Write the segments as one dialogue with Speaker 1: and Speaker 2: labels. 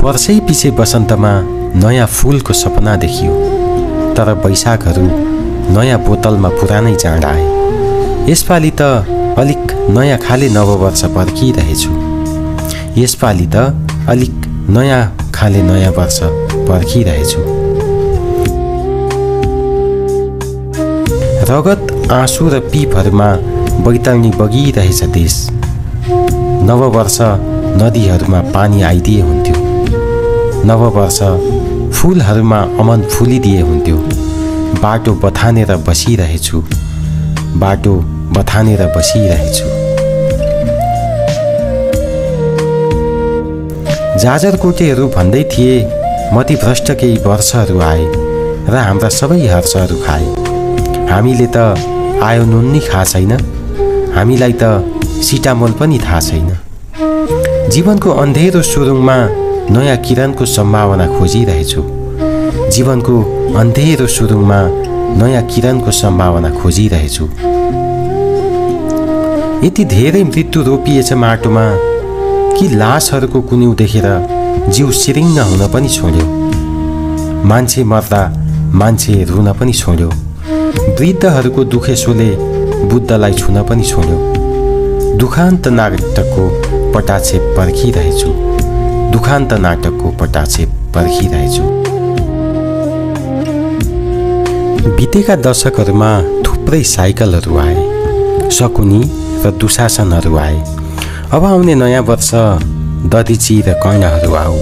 Speaker 1: वर्षै पछि वसन्तमा नयाँ फूलको सपना देखियो, तर वैशाखहरू नयाँ बोतलमा पुरानै जाँड आए। यसपालि त अलिक नयाँ खाले नववर्ष पर्खिरहेछु। यसपालि त अलिक नयाँ खाले नयाँ वर्ष पर्खिरहेछु। रगत, आँसु र पीपहरूमा बैतरणी बगिरहेछ देश। नववर्ष नदीहरूमा पानी आइदिए हुन्थ्यो। नववर्ष फुलहरूमा अमन फुलिदिए हुन्थ्यो। बाटो बथानेर बसिरहेछु, बाटो बथानेर बसिरहेछु। जाजरकोटेहरू भन्दै थिए मतिभ्रष्ट केही वर्षहरू आए र हाम्रा सबै हर्षहरू खाए। हामीले त आयो नुन नि थाहा छैन, हामीलाई त सिटामोल पनि थाहा छैन। जीवनको अन्धेरो सुरुङमा नयाँ किरणको सम्भावना खोजिरहेछु। जीवनको अन्धेरो सुरुङमा नयाँ किरणको सम्भावना खोजिरहेछु। यति धेरै मृत्यु रोपिएछ माटोमा कि लासहरूको कुन्यु देखेर जिउ सिरिङ्ग हुन पनि छोड्यो। मान्छे मर्दा मान्छे रुन पनि छोड्यो। वृद्धहरूको दुखेसोले बुद्धलाई छुन पनि छोड्यो। दुखान्त नाटकको पटाक्षेप पर्खिरहेछु, दुखान्त नाटकको पटाक्षेप पर्खिरहेछु। बितेका दशकहरूमा थुप्रै साइकलहरू आए, शकुनी र दुशासनहरू आए। अब आउने नयाँ वर्ष दधिची र कर्णहरू आऊ।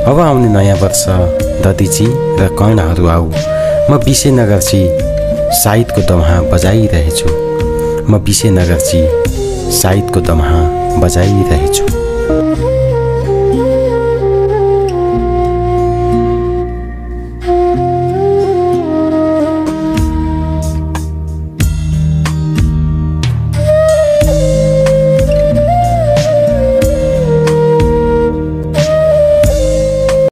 Speaker 1: अब आउने नयाँ वर्ष दधिची र कर्णहरू आऊ। म विशेनगरची साइदको दमहा बजाइरहेछु। म विशेनगरची साइदको दमहा बजाइरहेछु।